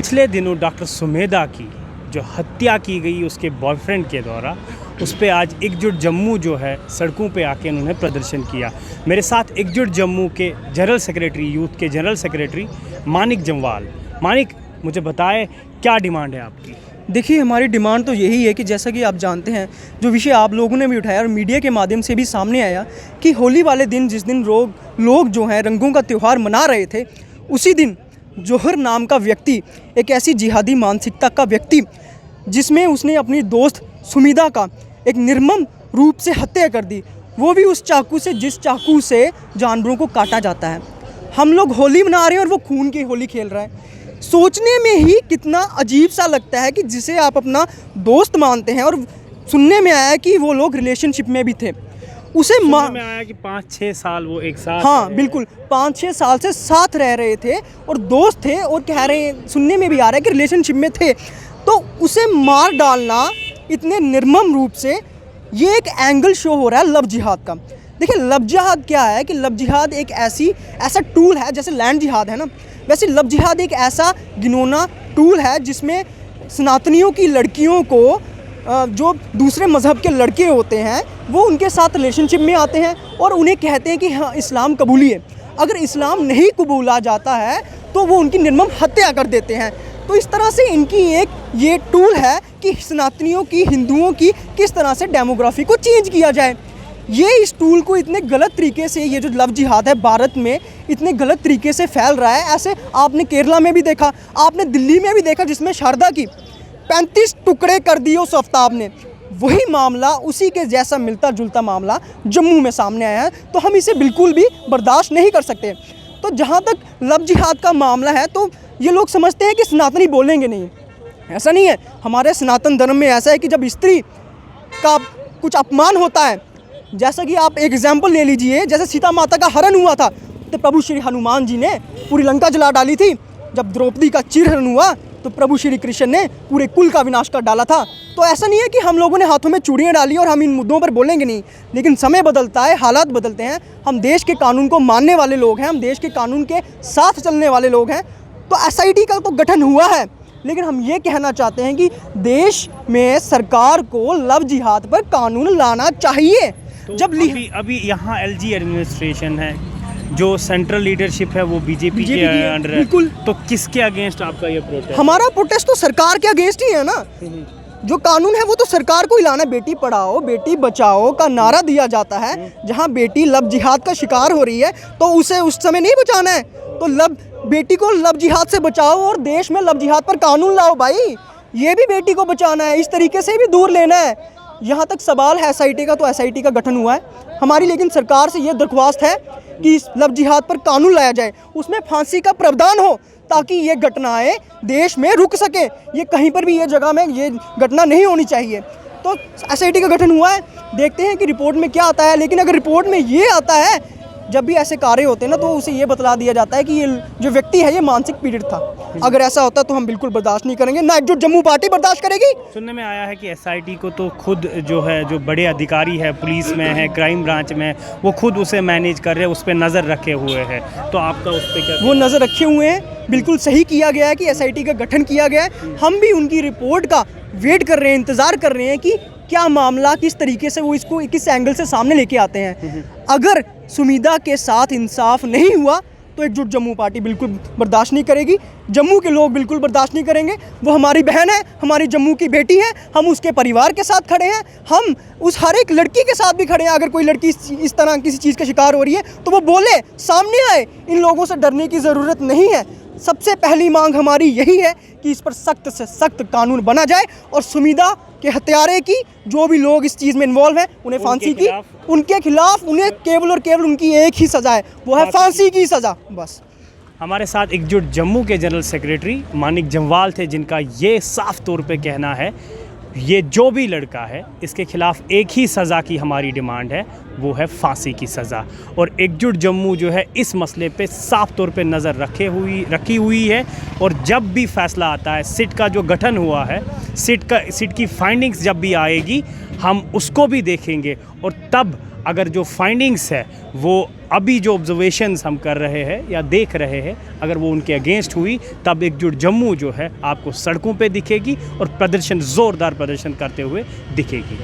पिछले दिनों डॉक्टर सुमेधा की जो हत्या की गई उसके बॉयफ्रेंड के द्वारा, उस पर आज एकजुट जम्मू जो है सड़कों पे आके उन्होंने प्रदर्शन किया। मेरे साथ एकजुट जम्मू के जनरल सेक्रेटरी, यूथ के जनरल सेक्रेटरी मानिक जम्वाल। मानिक, मुझे बताएं क्या डिमांड है आपकी? देखिए, हमारी डिमांड तो यही है कि जैसा कि आप जानते हैं, जो विषय आप लोगों ने भी उठाया और मीडिया के माध्यम से भी सामने आया कि होली वाले दिन जिस दिन लोग जो हैं रंगों का त्यौहार मना रहे थे, उसी दिन जौहर नाम का व्यक्ति, एक ऐसी जिहादी मानसिकता का व्यक्ति जिसमें उसने अपनी दोस्त सुमेधा का एक निर्मम रूप से हत्या कर दी, वो भी उस चाकू से जिस चाकू से जानवरों को काटा जाता है। हम लोग होली मना रहे हैं और वो खून की होली खेल रहा है। सोचने में ही कितना अजीब सा लगता है कि जिसे आप अपना दोस्त मानते हैं, और सुनने में आया कि वो लोग रिलेशनशिप में भी थे। उसे सुनने में आया कि 5-6 साल वो एक साथ, हाँ बिल्कुल, 5-6 साल से साथ रह रहे थे और दोस्त थे, और कह रहे हैं, सुनने में भी आ रहा है कि रिलेशनशिप में थे। तो उसे मार डालना इतने निर्मम रूप से, ये एक एंगल शो हो रहा है लव जिहाद का। देखिए, लव जिहाद क्या है कि लव जिहाद एक ऐसा टूल है, जैसे लैंड जिहाद है ना, वैसे लव जिहाद एक ऐसा घिनौना टूल है जिसमें सनातनियों की लड़कियों को, जो दूसरे मज़हब के लड़के होते हैं, वो उनके साथ रिलेशनशिप में आते हैं और उन्हें कहते हैं कि हाँ इस्लाम कबूलिए। अगर इस्लाम नहीं कबूला जाता है तो वो उनकी निर्मम हत्या कर देते हैं। तो इस तरह से इनकी एक ये टूल है कि सनातनियों की, हिंदुओं की किस तरह से डेमोग्राफी को चेंज किया जाए। ये इस टूल को इतने गलत तरीके से, ये जो लव जिहाद है भारत में इतने गलत तरीके से फैल रहा है। ऐसे आपने केरला में भी देखा, आपने दिल्ली में भी देखा, जिसमें शारदा की 35 टुकड़े कर दिए उस आफ्ताब ने। वही मामला, उसी के जैसा मिलता जुलता मामला जम्मू में सामने आया है। तो हम इसे बिल्कुल भी बर्दाश्त नहीं कर सकते। तो जहाँ तक लव जिहाद का मामला है, तो ये लोग समझते हैं कि सनातनी बोलेंगे नहीं। ऐसा नहीं है। हमारे सनातन धर्म में ऐसा है कि जब स्त्री का कुछ अपमान होता है, जैसा कि आप एक एग्जाम्पल ले लीजिए, जैसे सीता माता का हरण हुआ था तो प्रभु श्री हनुमान जी ने पूरी लंका जला डाली थी। जब द्रौपदी का चिरहरण हुआ तो प्रभु श्री कृष्ण ने पूरे कुल का विनाश कर डाला था। तो ऐसा नहीं है कि हम लोगों ने हाथों में चूड़ियाँ डाली और हम इन मुद्दों पर बोलेंगे नहीं। लेकिन समय बदलता है, हालात बदलते हैं। हम देश के कानून को मानने वाले लोग हैं, हम देश के कानून के साथ चलने वाले लोग हैं। तो SIT का तो गठन हुआ है, लेकिन हम ये कहना चाहते हैं कि देश में सरकार को लव जिहाद पर कानून लाना चाहिए। तो जब अभी यहाँ LG एडमिनिस्ट्रेशन है, जो सेंट्रल लीडरशिप है वो बीजेपी के अंडर है। बिल्कुल। तो किसके अगेंस्ट आपका ये प्रोटेस्ट? हमारा प्रोटेस्ट तो सरकार के अगेंस्ट ही है ना। जो कानून है वो तो सरकार को ही लाना है। बेटी पढ़ाओ बेटी बचाओ का नारा दिया जाता है। जहाँ बेटी लव जिहाद का शिकार हो रही है तो उसे उस समय नहीं बचाना है। तो बेटी को लव जिहाद से बचाओ और देश में लव जिहाद पर कानून लाओ भाई। ये भी बेटी को बचाना है, इस तरीके से भी दूर लेना है। यहाँ तक सवाल है SIT का, तो SIT का गठन हुआ है हमारी, लेकिन सरकार से ये दरख्वास्त है कि इस लव जिहाद पर कानून लाया जाए, उसमें फांसी का प्रावधान हो, ताकि ये घटनाएं देश में रुक सके। ये कहीं पर भी ये जगह में ये घटना नहीं होनी चाहिए। तो SIT का गठन हुआ है, देखते हैं कि रिपोर्ट में क्या आता है। लेकिन अगर रिपोर्ट में ये आता है, जब भी ऐसे कार्य होते हैं ना, तो उसे ये बतला दिया जाता है कि ये जो व्यक्ति है ये मानसिक पीड़ित था। अगर ऐसा होता तो हम बिल्कुल बर्दाश्त नहीं करेंगे, ना एकजुट जम्मू पार्टी बर्दाश्त करेगी। सुनने में आया है कि SIT को तो खुद जो है, जो बड़े अधिकारी है, पुलिस में है, क्राइम ब्रांच में, वो खुद उसे मैनेज कर रहे हैं, उस पर नज़र रखे हुए हैं। तो आपका उस पर क्या? वो नज़र रखे हुए हैं, बिल्कुल सही किया गया है कि SIT का गठन किया गया है। हम भी उनकी रिपोर्ट का वेट कर रहे हैं, इंतज़ार कर रहे हैं कि क्या मामला, किस तरीके से वो इसको किस एंगल से सामने लेके आते हैं। अगर सुमेधा के साथ इंसाफ नहीं हुआ तो एकजुट जम्मू पार्टी बिल्कुल बर्दाश्त नहीं करेगी। जम्मू के लोग बिल्कुल बर्दाश्त नहीं करेंगे। वो हमारी बहन है, हमारी जम्मू की बेटी है, हम उसके परिवार के साथ खड़े हैं। हम उस हर एक लड़की के साथ भी खड़े हैं। अगर कोई लड़की इस तरह किसी चीज़ का शिकार हो रही है तो वो बोले, सामने आए। इन लोगों से डरने की ज़रूरत नहीं है। सबसे पहली मांग हमारी यही है कि इस पर सख्त से सख्त कानून बना जाए और सुमेधा के हत्यारे की, जो भी लोग इस चीज़ में इन्वॉल्व हैं, उन्हें फांसी की, उनके खिलाफ उन्हें केवल और केवल उनकी एक ही सज़ा है, वो है फांसी की सज़ा, बस। हमारे साथ एकजुट जम्मू के जनरल सेक्रेटरी मानिक जम्वाल थे, जिनका ये साफ तौर पे कहना है, ये जो भी लड़का है इसके खिलाफ एक ही सज़ा की हमारी डिमांड है, वो है फांसी की सज़ा। और एकजुट जम्मू जो है इस मसले पे साफ तौर पे नज़र रखी हुई है। और जब भी फैसला आता है, सिट का जो गठन हुआ है, सिट की फाइंडिंग्स जब भी आएगी, हम उसको भी देखेंगे और तब अगर जो फाइंडिंग्स है वो अभी जो ऑब्जर्वेशंस हम कर रहे हैं या देख रहे हैं, अगर वो उनके अगेंस्ट हुई, तब एकजुट जम्मू जो है आपको सड़कों पे दिखेगी और प्रदर्शन, ज़ोरदार प्रदर्शन करते हुए दिखेगी।